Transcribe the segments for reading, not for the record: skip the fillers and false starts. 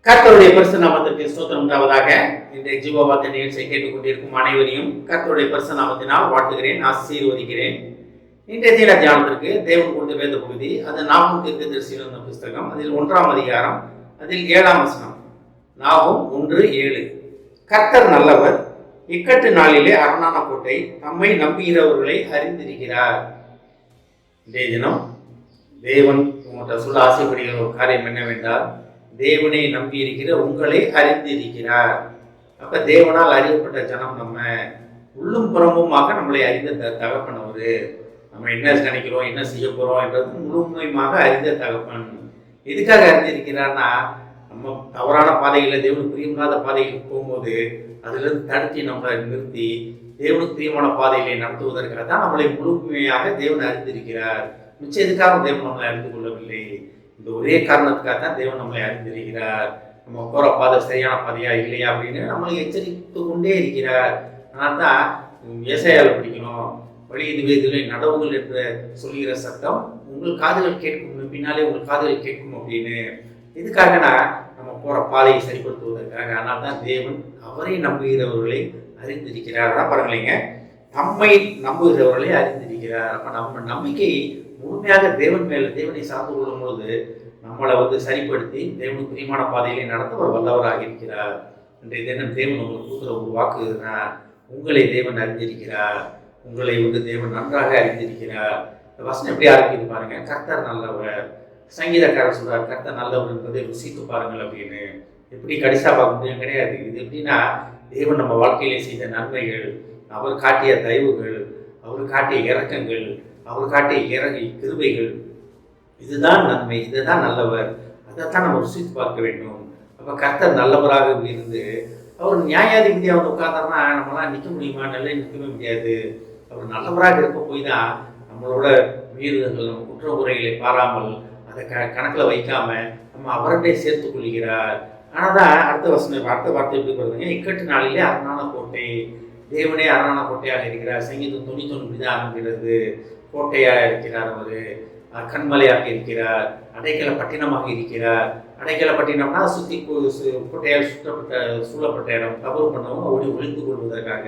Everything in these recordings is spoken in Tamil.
கர்த்தருடைய பரிசு நாமத்திற்கு ஸ்தோத்திரம் உண்டாவதாக. இன்றைய ஜீவவார்த்தை நிகழ்ச்சியை கேட்டுக்கொண்டிருக்கும் அனைவரையும் கர்த்தருடைய பரிசு நாமத்தினால் வாழ்த்துகிறேன், ஆசீர்வதிக்கிறேன். இன்றைய தீர தியானத்திற்கு தேவன் கொடுத்த வேத பகுதி, அது நாகும் தீர்க்கதரிசிகள் என்ற புஸ்தகம். அதில் 1ஆம் அதிகாரம், அதில் 7ஆம் வசனம். நாகும் 1:7. கர்த்தர் நல்லவர், இக்கட்டு நாளிலே அரணான கோட்டை, நம்மை நம்புகிறவர்களை அறிந்திருக்கிறார். இன்றைய தினம் தேவன் உங்கள்கிட்ட சொல்ல ஆசைப்படுகிற ஒரு காரியம் என்னவென்றால், தேவனை நம்பி இருக்கிற உங்களை அறிந்திருக்கிறார். அப்ப தேவனால் அறியப்பட்ட ஜனம் நம்ம, உள்ளும் புறமுமாக நம்மளை அறிந்த தகப்பன் அவரு. நம்ம என்ன நினைக்கிறோம், என்ன செய்ய போறோம் என்றது முழுமையாக அறிந்த தகப்பன். எதுக்காக அறிந்திருக்கிறார்னா, நம்ம தவறான பாதைகளில் தேவனுக்கு பிரியமில்லாத பாதைகளுக்கு போகும்போது அதுல இருந்து தடுத்தி நம்மளை நிறுத்தி தேவனுக்கு பிரியமான பாதைகளை நடத்துவதற்காக தான் நம்மளை முழுமையாக தேவன் அறிந்திருக்கிறார். மிச்சம் எதுக்காக தேவன் நம்மளை அறிந்து கொள்ளவில்லை. இந்த ஒரே காரணத்துக்காக தான் தேவன் நம்மளை அறிந்திருக்கிறார். நம்ம போகிற பாதை சரியான பாதையா இல்லையா அப்படின்னு நம்மளை எச்சரித்து கொண்டே இருக்கிறார். அதனால தான் ஏசாயாவில் படிக்கணும், வழி இதுவே நடவுகள் என்று சொல்லுகிற சத்தம் உங்கள் காதுகள் கேட்கும், பின்னாலே உங்கள் காதுகள் கேட்கும் அப்படின்னு. எதுக்காகனா நம்ம போகிற பாதையை சரிப்படுத்துவதற்காக. அதனால தான் தேவன் அவரை நம்புகிறவர்களை அறிந்திருக்கிறார். தான் பாருங்களேங்க, நம்மை நம்புகிறவர்களை அறிந்திருக்கிறார். அப்போ நம்ம நம்பிக்கை முழுமையாக தேவன் மேல, தேவனை சார்ந்து கொள்ளும் பொழுது நம்மளை சரிப்படுத்தி தேவனுக்கு பிரியமான பாதையிலே நடத்த ஒரு வல்லவராக இருக்கிறார். இன்றைய தினம் தேவன் உங்களுக்கு கொடுக்குற ஒரு வாக்குன்னா, உங்களை தேவன் அறிந்திருக்கிறார், உங்களை தேவன் நன்றாக அறிந்திருக்கிறார். இந்த வசனம் எப்படி ஆரம்பிக்குது பாருங்க, கர்த்தர் நல்லவர். சங்கீதக்காரர் சொல்றார், கர்த்தர் நல்லவர் என்பதை ருசித்து பாருங்கள் அப்படின்னு. எப்படி கடைசா பார்க்க முடியும் கிடையாது. இது எப்படின்னா, தேவன் நம்ம வாழ்க்கையிலே செய்த நன்மைகள், அவர் காட்டிய தயவுகள், அவர் காட்டிய இரக்கங்கள், அவர் காட்டிய கிருபைகள், இதுதான் நன்மை, இதுதான் நல்லவர். அதைத்தான் நம்ம ருசித்து பார்க்க வேண்டும். அப்போ கர்த்தர் நல்லவராக இருந்து அவர் நியாயாதிபதியாக உட்கார்ந்தாருன்னா நம்மளாம் நிற்க முடியுமா? நல்லா நிற்கவே முடியாது. அவர் நல்லவராக இருக்க போய் தான் நம்மளோட மீறுதல்கள், நம்ம குற்ற குறைகளை பாராமல் அதை கணக்கில் வைக்காம நம்ம அவர்கிட்ட சேர்த்து கொள்கிறார். ஆனால் தான் அடுத்த வார்த்தை எப்படி வருதுங்க, இக்கட்டு நாளிலே அரணான கோட்டை, தேவனே அரணான கோட்டையாக இருக்கிறார். சங்கீதம் 99 தான் ஆரம்பிக்கிறது. கோட்டையாக இருக்கிறார், அவர் கண்மலையாக இருக்கிறார், அடைக்கல பட்டினமாக இருக்கிறார். அடைக்கல பட்டினம்னா சுற்றி கோட்டையால் சூழப்பட்ட இடம். தவறு பண்ணவும் ஓடி ஒழிந்து கொள்வதற்காக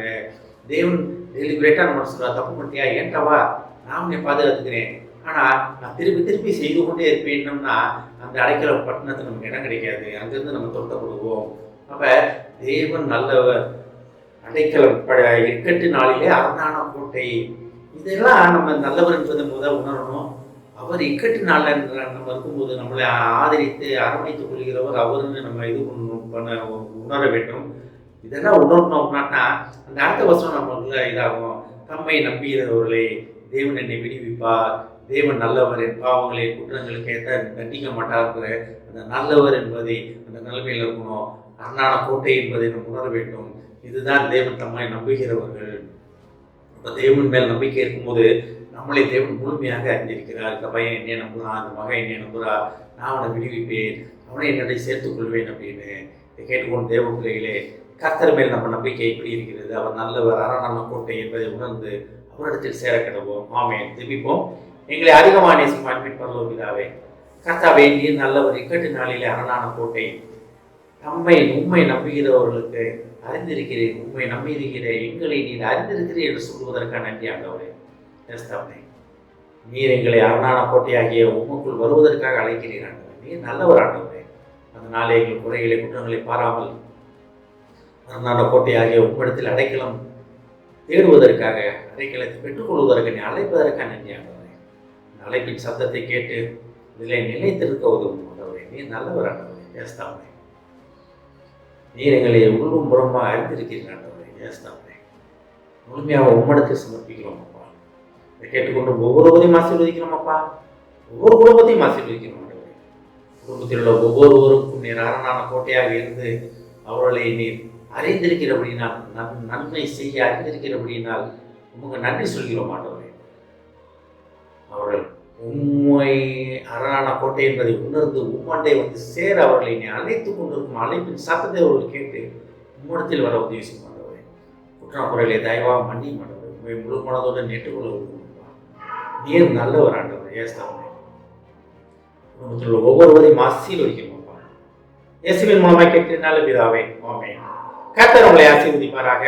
தேவன் டெலிபரேட்டாக நம்ம சொல்கிறார், தப்பு பண்ணிட்டியா, ஏன்டாவா, நான் உன்னை பாதுகாத்துக்கிறேன், ஆனால் நான் திருப்பி செய்து கொண்டே இருப்பேன்னம்னா அந்த அடைக்கல பட்டினத்தை நமக்கு இடம் கிடைக்காது, அங்கேருந்து நம்ம துரத்தப்படுவோம். அப்போ தேவன் நல்லவர், அடைக்கலம் இக்கட்டு நாளிலே அரணான கோட்டை, இதெல்லாம் நம்ம நல்லவர் என்பதை முதல் உணரணும். அவர் இக்கட்டு நாளில் நம்ம இருக்கும்போது நம்மளை ஆதரித்து அரவணைத்துக் கொள்கிறவர் அவருன்னு நம்ம இது பண்ண உணர வேண்டும். இதெல்லாம் உணர்ந்தோம்னா அந்த அடுத்த வருஷம் நம்மளுக்குள்ள இதாகும், தம்மை நம்புகிறவர்களை தேவன் என்னை விடுவிப்பார், தேவன் நல்லவர், என் பாவங்களை குற்றங்களுக்கு ஏற்ற தண்டிக்க மாட்டார். அந்த நல்லவர் என்பதை அந்த நிலைமையில் இருக்கணும். அரணான கோட்டை என்பதை நம்ம உணர வேண்டும். இதுதான் தேவன் தம்மை நம்புகிறவர்கள். இப்போ தேவன் மேல் நம்பிக்கை இருக்கும்போது நம்மளை தேவன் முழுமையாக அறிந்திருக்கிறார். இந்த பையன் என்னை நம்புகிறான், அந்த மகன் என்னை நம்புகிறா, நான் அவனை விடுவிப்பேன், அவனை என்னை சேர்த்துக் கொள்வேன் அப்படின்னு. இதை கேட்டுக்கொண்டு தேவ பிள்ளைகளே, கர்த்தர் மேல் நம்ம நம்பிக்கை எப்படி இருக்கிறது, அவர் நல்லவர், அரணான கோட்டை என்பதை உணர்ந்து அவரிடத்தில் சேர கிடவோம். ஆமென். ஜெபிப்போம். எங்களை அதிகமாக நேசிக்கும் அன்பின் பரலோக பிதாவே, கர்த்தாவே, நீர் நல்லவர், இக்கட்டு நாளிலே அரணான கோட்டை, உண்மை நம்புகிறவர்களுக்கு அறிந்திருக்கிறேன், உண்மை நம்பியிருக்கிறேன், எங்களை நீர் அறிந்திருக்கிறேன் என்று சொல்வதற்காக நன்றி ஆண்டவரே. நீர் எங்களை அரணான கோட்டையாகிய உமக்குள் வருவதற்காக அழைக்கிறீர் ஆண்டவரே. நீர் நல்லவர் ஆண்டவரே. அதனாலே எங்கள் குறைகளை குற்றங்களை பாராமல் அரணான கோட்டையாகிய உம்மிடத்தில் அடைக்கலம் தேடுவதற்காக, அடைக்கலத்தை பெற்றுக்கொள்வதற்கு நீ அழைப்பதற்காக நன்றி ஆண்டவரே. இந்த அழைப்பின் சத்தத்தை கேட்டு இதில் நிலைத்திருக்க உதவும் ஆண்டவரே. நீர் நல்லவர் ஆண்டவரே. ஏஸ்தாவே, நீர் எங்களை உள்ளும் புறமாக அறிந்திருக்கிறீர்கள் ஆண்டவரே. ஏஸ்தாவே, முழுமையாக உம்மிடத்தை சமர்ப்பிக்கிறோம் அப்பா. இதை கேட்டுக்கொண்டு ஒவ்வொருவரையும் ஆசீர்வதிக்கிறோம் அப்பா. ஒவ்வொரு குடும்பத்தையும் ஆசீர்வதிக்கிறோம் ஆண்டவரே. குடும்பத்தில் உள்ள ஒவ்வொருவருக்கும் நீர் அரணான கோட்டையாக இருந்து அவர்களை நீர் அறிந்திருக்கிறபடினால், நன்மை செய்ய அறிந்திருக்கிறபடினால் உமக்கு நன்றி சொல்கிறோம் ஆண்டவரே. அவர்கள் உண்மை அரணான கோட்டை என்பதை உணர்ந்து உம்மண்டை சேர அவர்களை நீ அழைத்துக் கொண்டிருக்கும் அழைப்பின் சத்தத்தை அவர்கள் கேட்டு உம்மிடத்தில் வர உதவி செய்யும் ஆண்டவரே. குற்றம் குறைகளை தயவாக மன்னி ஆண்டவரே. உண்மை முழு மனதோடு நேற்றுக்கொள்ள உதவும். நீர் நல்லவர் ஆண்டவரே. ஏஸ்தாவே, குடும்பத்தில் உள்ள ஒவ்வொருவரையும் ஆசீர்வதிக்கணும்ப்பா. இயேசுவின் மூலமாக கேட்கிற நல்ல பிதாவே, ஆமென். கர்த்தர் உங்களை ஆசீர்வதிப்பாராக.